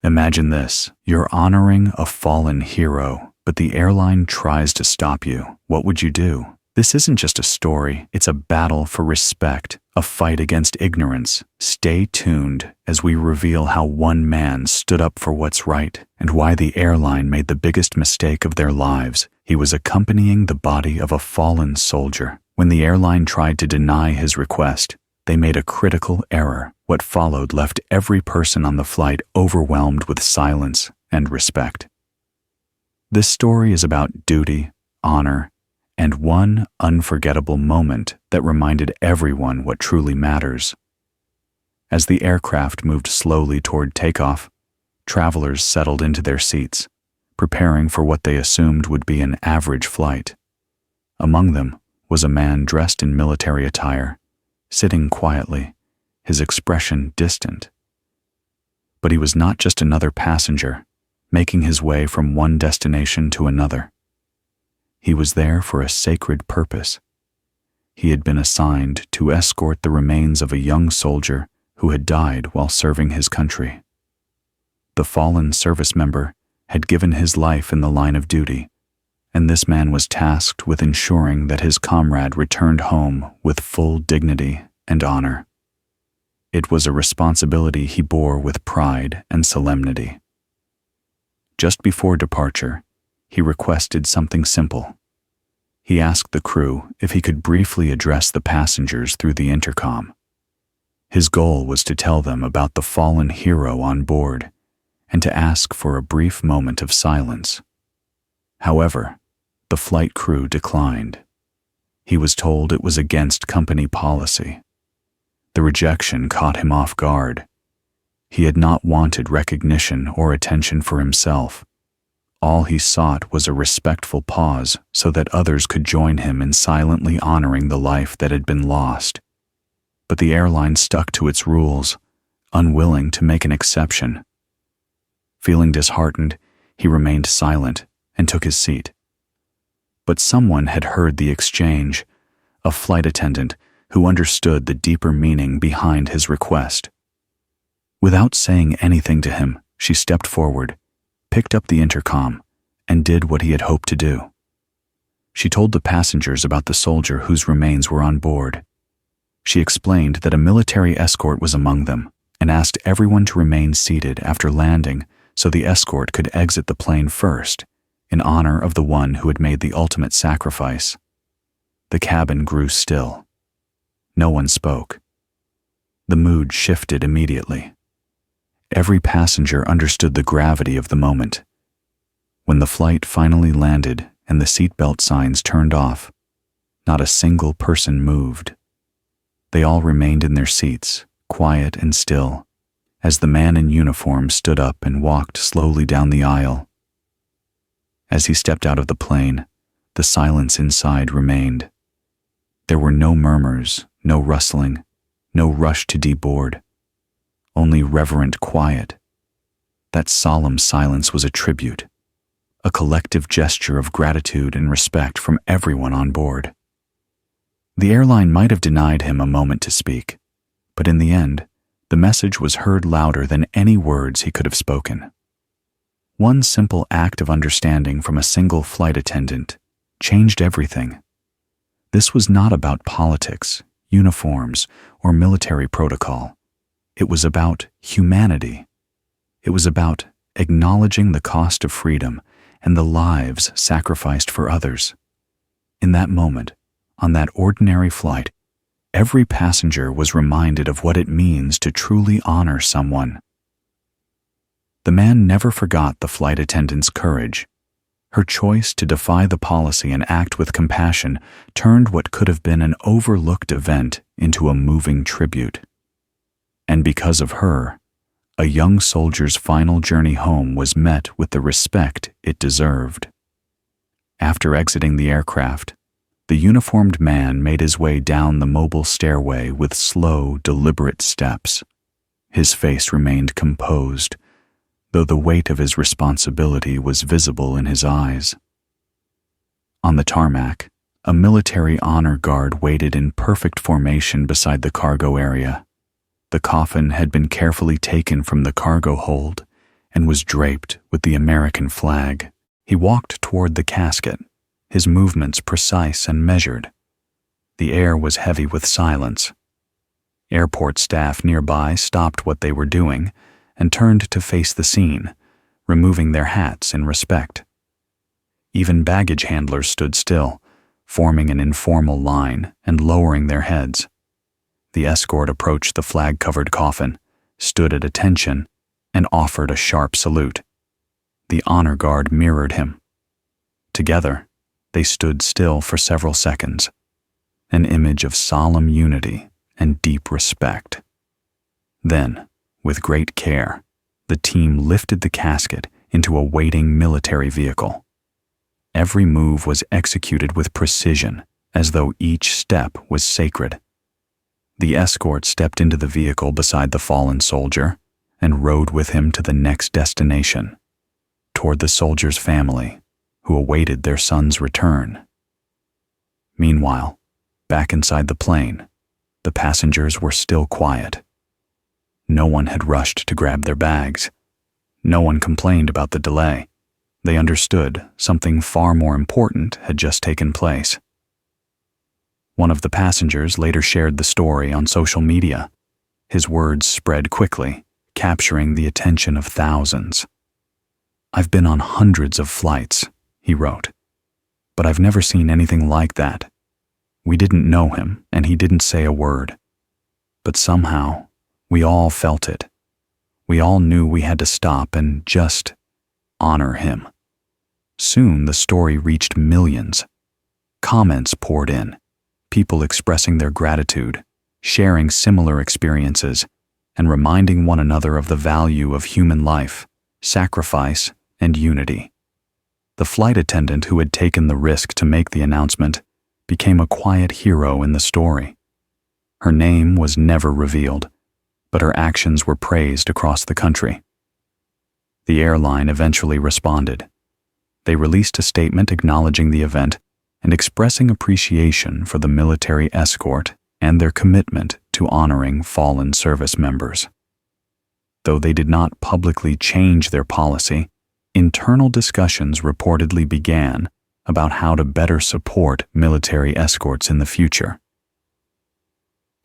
Imagine this. You're honoring a fallen hero, but the airline tries to stop you. What would you do? This isn't just a story, it's a battle for respect, a fight against ignorance. Stay tuned as we reveal how one man stood up for what's right and why the airline made the biggest mistake of their lives. He was accompanying the body of a fallen soldier. When the airline tried to deny his request, they made a critical error. What followed left every person on the flight overwhelmed with silence and respect. This story is about duty, honor, and one unforgettable moment that reminded everyone what truly matters. As the aircraft moved slowly toward takeoff, travelers settled into their seats, preparing for what they assumed would be an average flight. Among them was a man dressed in military attire, sitting quietly, his expression distant. But he was not just another passenger, making his way from one destination to another. He was there for a sacred purpose. He had been assigned to escort the remains of a young soldier who had died while serving his country. The fallen service member had given his life in the line of duty, and this man was tasked with ensuring that his comrade returned home with full dignity and honor. It was a responsibility he bore with pride and solemnity. Just before departure, he requested something simple. He asked the crew if he could briefly address the passengers through the intercom. His goal was to tell them about the fallen hero on board and to ask for a brief moment of silence. However, the flight crew declined. He was told it was against company policy. The rejection caught him off guard. He had not wanted recognition or attention for himself. All he sought was a respectful pause so that others could join him in silently honoring the life that had been lost. But the airline stuck to its rules, unwilling to make an exception. Feeling disheartened, he remained silent and took his seat. But someone had heard the exchange, a flight attendant who understood the deeper meaning behind his request. Without saying anything to him, she stepped forward, picked up the intercom, and did what he had hoped to do. She told the passengers about the soldier whose remains were on board. She explained that a military escort was among them and asked everyone to remain seated after landing so the escort could exit the plane first, in honor of the one who had made the ultimate sacrifice. The cabin grew still. No one spoke. The mood shifted immediately. Every passenger understood the gravity of the moment. When the flight finally landed and the seatbelt signs turned off, not a single person moved. They all remained in their seats, quiet and still, as the man in uniform stood up and walked slowly down the aisle. As he stepped out of the plane, the silence inside remained. There were no murmurs, no rustling, no rush to deboard. Only reverent quiet. That solemn silence was a tribute, a collective gesture of gratitude and respect from everyone on board. The airline might have denied him a moment to speak, but in the end, the message was heard louder than any words he could have spoken. One simple act of understanding from a single flight attendant changed everything. This was not about politics, uniforms, or military protocol. It was about humanity. It was about acknowledging the cost of freedom and the lives sacrificed for others. In that moment, on that ordinary flight, every passenger was reminded of what it means to truly honor someone. The man never forgot the flight attendant's courage. Her choice to defy the policy and act with compassion turned what could have been an overlooked event into a moving tribute. And because of her, a young soldier's final journey home was met with the respect it deserved. After exiting the aircraft, the uniformed man made his way down the mobile stairway with slow, deliberate steps. His face remained composed, though the weight of his responsibility was visible in his eyes. On the tarmac, a military honor guard waited in perfect formation beside the cargo area. The coffin had been carefully taken from the cargo hold, and was draped with the American flag. He walked toward the casket, his movements precise and measured. The air was heavy with silence. Airport staff nearby stopped what they were doing and turned to face the scene, removing their hats in respect. Even baggage handlers stood still, forming an informal line and lowering their heads. The escort approached the flag-covered coffin, stood at attention, and offered a sharp salute. The honor guard mirrored him. Together, they stood still for several seconds, an image of solemn unity and deep respect. Then, with great care, the team lifted the casket into a waiting military vehicle. Every move was executed with precision, as though each step was sacred. The escort stepped into the vehicle beside the fallen soldier and rode with him to the next destination, toward the soldier's family, who awaited their son's return. Meanwhile, back inside the plane, the passengers were still quiet. No one had rushed to grab their bags. No one complained about the delay. They understood something far more important had just taken place. One of the passengers later shared the story on social media. His words spread quickly, capturing the attention of thousands. "I've been on hundreds of flights," he wrote, "but I've never seen anything like that. We didn't know him, and he didn't say a word. But somehow, we all felt it. We all knew we had to stop and just honor him." Soon the story reached millions. Comments poured in, people expressing their gratitude, sharing similar experiences, and reminding one another of the value of human life, sacrifice, and unity. The flight attendant who had taken the risk to make the announcement became a quiet hero in the story. Her name was never revealed, but her actions were praised across the country. The airline eventually responded. They released a statement acknowledging the event and expressing appreciation for the military escort and their commitment to honoring fallen service members. Though they did not publicly change their policy, internal discussions reportedly began about how to better support military escorts in the future.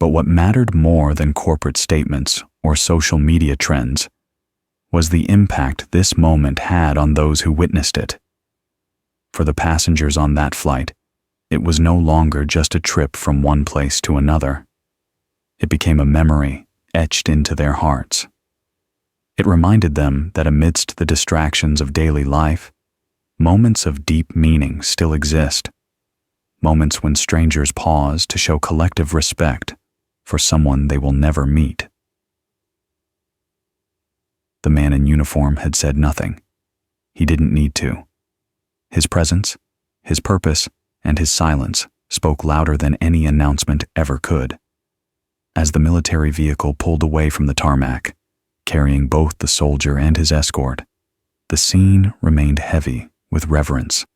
But what mattered more than corporate statements or social media trends was the impact this moment had on those who witnessed it. For the passengers on that flight, it was no longer just a trip from one place to another. It became a memory etched into their hearts. It reminded them that amidst the distractions of daily life, moments of deep meaning still exist. Moments when strangers pause to show collective respect for someone they will never meet. The man in uniform had said nothing. He didn't need to. His presence, his purpose, and his silence spoke louder than any announcement ever could. As the military vehicle pulled away from the tarmac, carrying both the soldier and his escort, the scene remained heavy with reverence.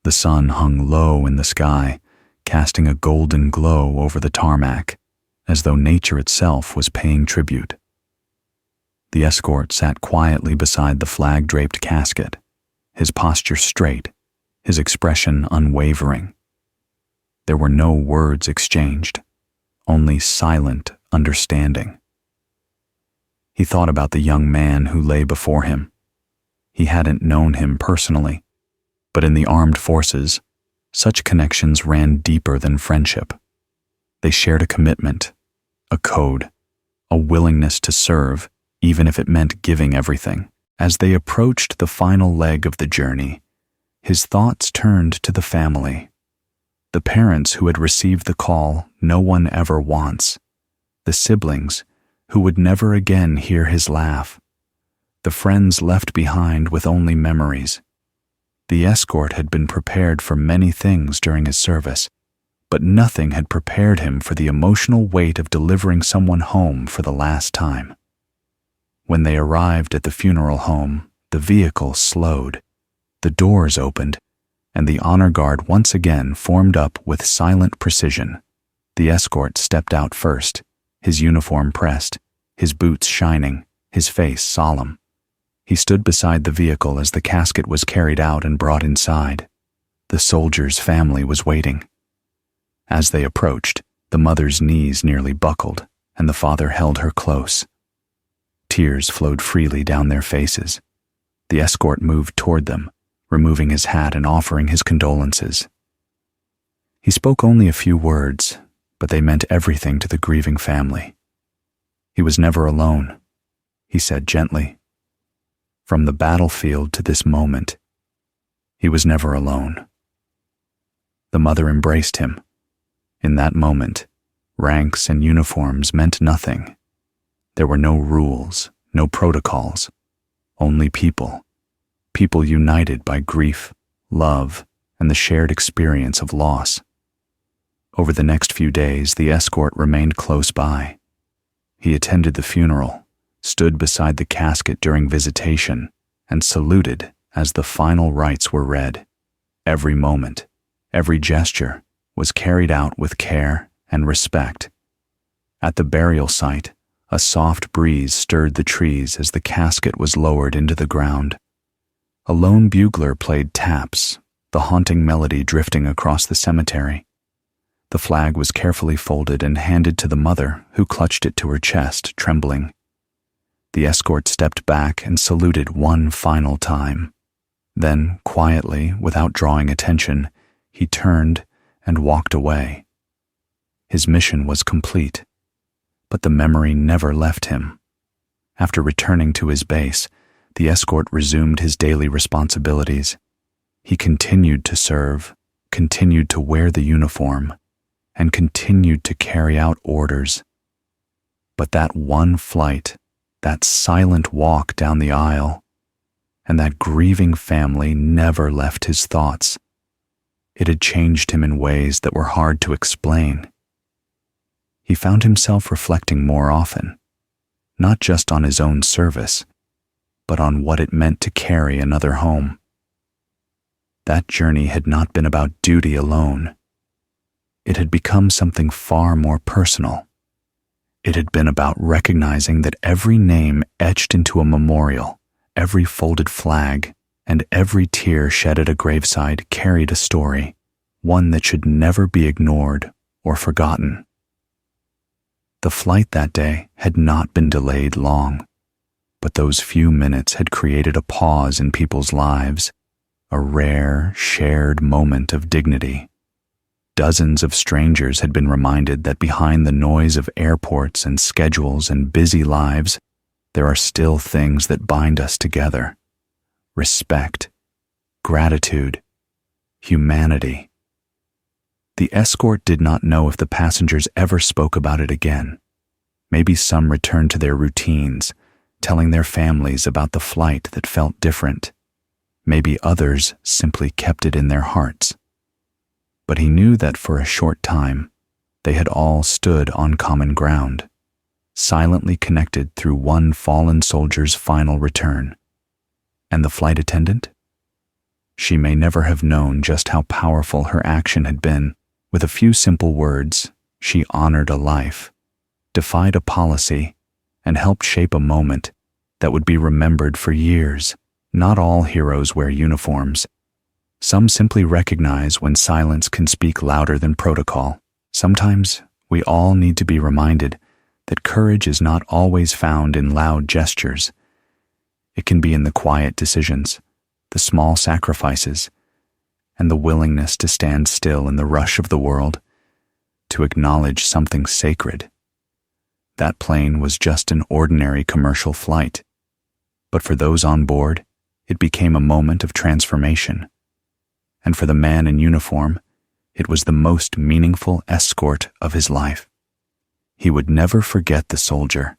The sun hung low in the sky, casting a golden glow over the tarmac, as though nature itself was paying tribute. The escort sat quietly beside the flag-draped casket, his posture straight, his expression unwavering. There were no words exchanged, only silent understanding. He thought about the young man who lay before him. He hadn't known him personally, but in the armed forces, such connections ran deeper than friendship. They shared a commitment, a code, a willingness to serve, even if it meant giving everything. As they approached the final leg of the journey, his thoughts turned to the family. The parents who had received the call no one ever wants. The siblings who would never again hear his laugh. The friends left behind with only memories. The escort had been prepared for many things during his service, but nothing had prepared him for the emotional weight of delivering someone home for the last time. When they arrived at the funeral home, the vehicle slowed, the doors opened, and the honor guard once again formed up with silent precision. The escort stepped out first, his uniform pressed, his boots shining, his face solemn. He stood beside the vehicle as the casket was carried out and brought inside. The soldier's family was waiting. As they approached, the mother's knees nearly buckled, and the father held her close. Tears flowed freely down their faces. The escort moved toward them, removing his hat and offering his condolences. He spoke only a few words, but they meant everything to the grieving family. He was never alone, he said gently. From the battlefield to this moment, he was never alone. The mother embraced him. In that moment, ranks and uniforms meant nothing. There were no rules, no protocols, only people. People united by grief, love, and the shared experience of loss. Over the next few days, the escort remained close by. He attended the funeral, stood beside the casket during visitation, and saluted as the final rites were read. Every moment, every gesture was carried out with care and respect. At the burial site, a soft breeze stirred the trees as the casket was lowered into the ground. A lone bugler played taps, the haunting melody drifting across the cemetery. The flag was carefully folded and handed to the mother, who clutched it to her chest, trembling. The escort stepped back and saluted one final time. Then, quietly, without drawing attention, he turned and walked away. His mission was complete, but the memory never left him. After returning to his base, the escort resumed his daily responsibilities. He continued to serve, continued to wear the uniform, and continued to carry out orders. But that one flight, that silent walk down the aisle, and that grieving family never left his thoughts. It had changed him in ways that were hard to explain. He found himself reflecting more often, not just on his own service, but on what it meant to carry another home. That journey had not been about duty alone. It had become something far more personal. It had been about recognizing that every name etched into a memorial, every folded flag, and every tear shed at a graveside carried a story, one that should never be ignored or forgotten. The flight that day had not been delayed long, but those few minutes had created a pause in people's lives, a rare, shared moment of dignity. Dozens of strangers had been reminded that behind the noise of airports and schedules and busy lives, there are still things that bind us together. Respect, gratitude, humanity. The escort did not know if the passengers ever spoke about it again. Maybe some returned to their routines, telling their families about the flight that felt different. Maybe others simply kept it in their hearts. But he knew that for a short time, they had all stood on common ground, silently connected through one fallen soldier's final return. And the flight attendant? She may never have known just how powerful her action had been. With a few simple words, she honored a life, defied a policy, and helped shape a moment that would be remembered for years. Not all heroes wear uniforms. Some simply recognize when silence can speak louder than protocol. Sometimes we all need to be reminded that courage is not always found in loud gestures. It can be in the quiet decisions, the small sacrifices, and the willingness to stand still in the rush of the world, to acknowledge something sacred. That plane was just an ordinary commercial flight, but for those on board, it became a moment of transformation. And for the man in uniform, it was the most meaningful escort of his life. He would never forget the soldier.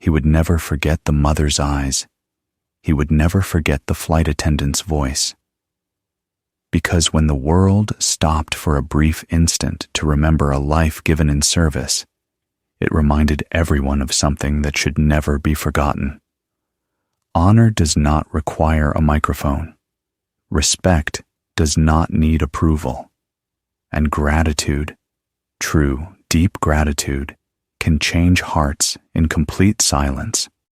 He would never forget the mother's eyes. He would never forget the flight attendant's voice. Because when the world stopped for a brief instant to remember a life given in service, it reminded everyone of something that should never be forgotten. Honor does not require a microphone. Respect does not need approval. And gratitude, true, deep gratitude, can change hearts in complete silence.